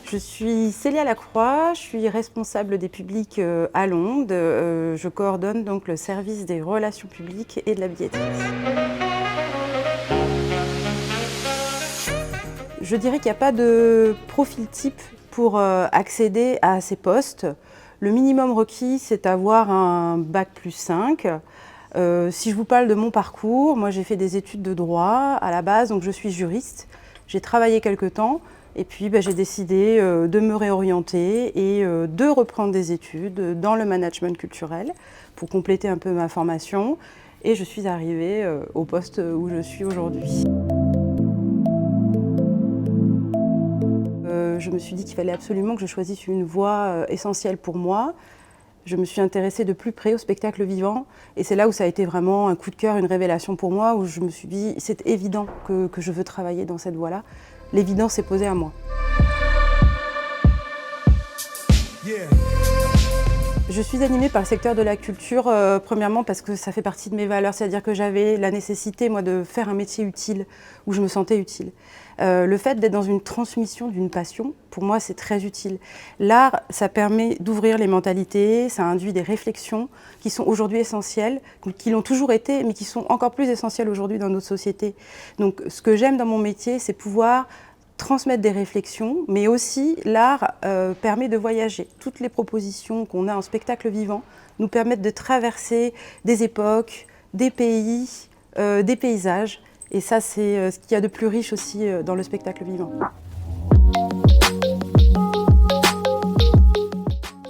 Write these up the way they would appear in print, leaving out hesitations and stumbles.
Je suis Célia Lacroix, je suis responsable des publics à Londres. Je coordonne donc le service des relations publiques et de la billetterie. Je dirais qu'il n'y a pas de profil type pour accéder à ces postes. Le minimum requis, c'est d'avoir un bac plus 5. Si je vous parle de mon parcours, moi j'ai fait des études de droit à la base, donc je suis juriste. J'ai travaillé quelque temps et puis j'ai décidé de me réorienter et de reprendre des études dans le management culturel pour compléter un peu ma formation. Et je suis arrivée au poste où je suis aujourd'hui. Je me suis dit qu'il fallait absolument que je choisisse une voie essentielle pour moi. Je me suis intéressée de plus près au spectacle vivant et c'est là où ça a été vraiment un coup de cœur, une révélation pour moi, où je me suis dit c'est évident que je veux travailler dans cette voie-là. L'évidence s'est posée à moi. Yeah. Je suis animée par le secteur de la culture, premièrement parce que ça fait partie de mes valeurs, c'est-à-dire que j'avais la nécessité, moi, de faire un métier utile, où je me sentais utile. Le fait d'être dans une transmission d'une passion, pour moi, c'est très utile. L'art, ça permet d'ouvrir les mentalités, ça induit des réflexions qui sont aujourd'hui essentielles, qui l'ont toujours été, mais qui sont encore plus essentielles aujourd'hui dans notre société. Donc, ce que j'aime dans mon métier, c'est pouvoir transmettre des réflexions, mais aussi l'art permet de voyager. Toutes les propositions qu'on a en spectacle vivant nous permettent de traverser des époques, des pays, des paysages. Et ça, c'est ce qu'il y a de plus riche aussi dans le spectacle vivant.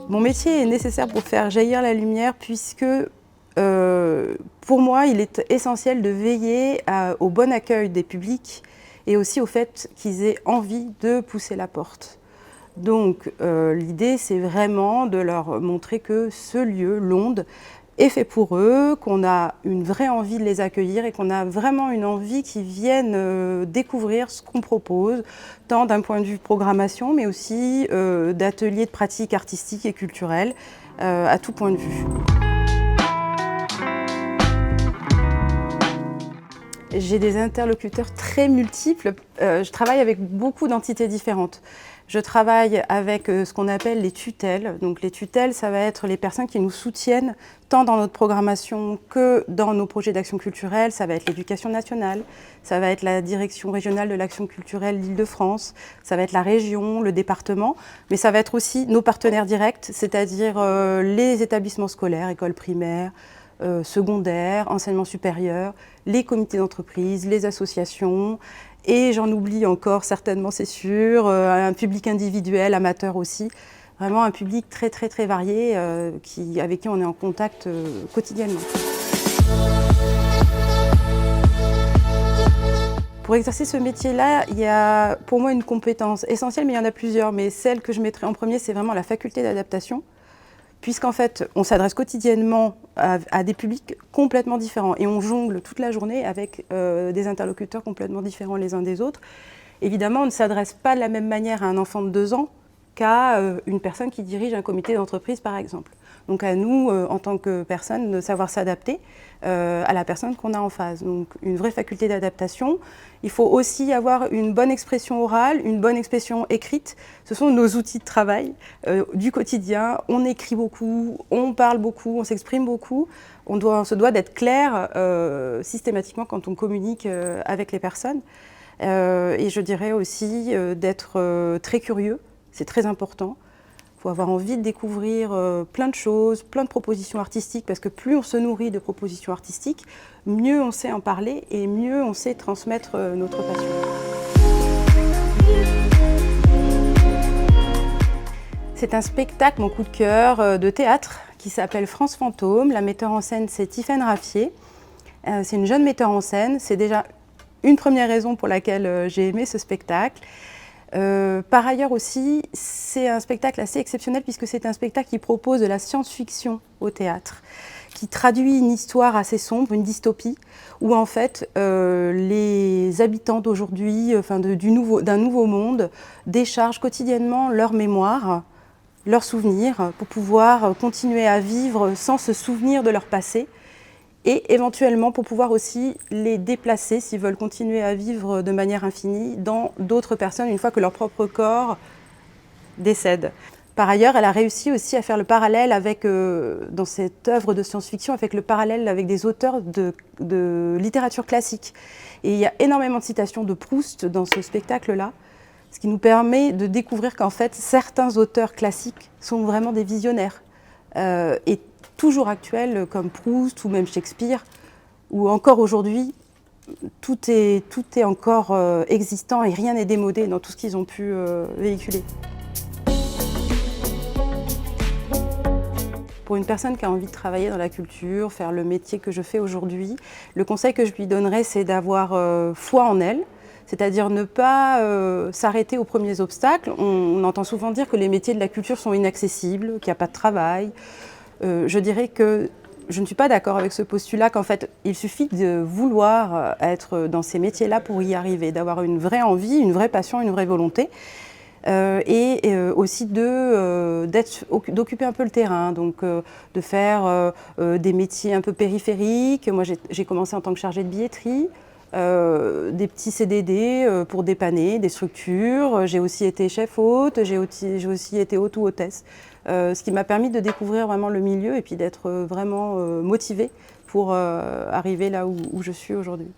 Mon métier est nécessaire pour faire jaillir la lumière puisque pour moi, il est essentiel de veiller au bon accueil des publics et aussi au fait qu'ils aient envie de pousser la porte. Donc l'idée, c'est vraiment de leur montrer que ce lieu, Londres, est fait pour eux, qu'on a une vraie envie de les accueillir et qu'on a vraiment une envie qu'ils viennent découvrir ce qu'on propose, tant d'un point de vue programmation, mais aussi d'ateliers de pratiques artistiques et culturelles, à tout point de vue. J'ai des interlocuteurs très multiples. Je travaille avec beaucoup d'entités différentes. Je travaille avec ce qu'on appelle les tutelles. Donc les tutelles, ça va être les personnes qui nous soutiennent tant dans notre programmation que dans nos projets d'action culturelle. Ça va être l'éducation nationale, ça va être la direction régionale de l'action culturelle d'Île-de-France, ça va être la région, le département, mais ça va être aussi nos partenaires directs, c'est-à-dire les établissements scolaires, écoles primaires, secondaires, enseignement supérieur, les comités d'entreprise, les associations, et j'en oublie encore certainement, c'est sûr, un public individuel, amateur aussi, vraiment un public très très très varié avec qui on est en contact quotidiennement. Pour exercer ce métier-là, il y a pour moi une compétence essentielle, mais il y en a plusieurs, mais celle que je mettrai en premier, c'est vraiment la faculté d'adaptation. Puisqu'en fait, on s'adresse quotidiennement à des publics complètement différents et on jongle toute la journée avec des interlocuteurs complètement différents les uns des autres. Évidemment, on ne s'adresse pas de la même manière à un enfant de 2 ans qu'à une personne qui dirige un comité d'entreprise, par exemple. Donc à nous, en tant que personne, de savoir s'adapter à la personne qu'on a en face. Donc une vraie faculté d'adaptation. Il faut aussi avoir une bonne expression orale, une bonne expression écrite. Ce sont nos outils de travail du quotidien. On écrit beaucoup, on parle beaucoup, on s'exprime beaucoup. On se doit d'être clair systématiquement quand on communique avec les personnes. Et je dirais aussi d'être très curieux. C'est très important. Il faut avoir envie de découvrir plein de choses, plein de propositions artistiques, parce que plus on se nourrit de propositions artistiques, mieux on sait en parler et mieux on sait transmettre notre passion. C'est un spectacle, mon coup de cœur, de théâtre qui s'appelle France Fantôme. La metteur en scène, c'est Tiffaine Raffier. C'est une jeune metteur en scène. C'est déjà une première raison pour laquelle j'ai aimé ce spectacle. Par ailleurs aussi, c'est un spectacle assez exceptionnel puisque c'est un spectacle qui propose de la science-fiction au théâtre, qui traduit une histoire assez sombre, une dystopie, où en fait les habitants d'aujourd'hui, d'un nouveau monde, déchargent quotidiennement leur mémoire, leurs souvenirs, pour pouvoir continuer à vivre sans se souvenir de leur passé. Et éventuellement pour pouvoir aussi les déplacer, s'ils veulent continuer à vivre de manière infinie, dans d'autres personnes, une fois que leur propre corps décède. Par ailleurs, elle a réussi aussi à faire le parallèle avec, dans cette œuvre de science-fiction, avec le parallèle avec des auteurs de littérature classique. Et il y a énormément de citations de Proust dans ce spectacle-là, ce qui nous permet de découvrir qu'en fait, certains auteurs classiques sont vraiment des visionnaires, et toujours actuels, comme Proust ou même Shakespeare, ou encore aujourd'hui, tout est encore existant et rien n'est démodé dans tout ce qu'ils ont pu véhiculer. Pour une personne qui a envie de travailler dans la culture, faire le métier que je fais aujourd'hui, le conseil que je lui donnerais, c'est d'avoir foi en elle, c'est-à-dire ne pas s'arrêter aux premiers obstacles. On entend souvent dire que les métiers de la culture sont inaccessibles, qu'il n'y a pas de travail. Je dirais que je ne suis pas d'accord avec ce postulat, qu'en fait, il suffit de vouloir être dans ces métiers-là pour y arriver, d'avoir une vraie envie, une vraie passion, une vraie volonté. Aussi d'occuper un peu le terrain, donc de faire des métiers un peu périphériques. Moi, j'ai commencé en tant que chargée de billetterie, des petits CDD pour dépanner des structures. J'ai aussi été chef-hôte, j'ai aussi été hôte ou hôtesse, ce qui m'a permis de découvrir vraiment le milieu et puis d'être vraiment motivée pour arriver là où je suis aujourd'hui.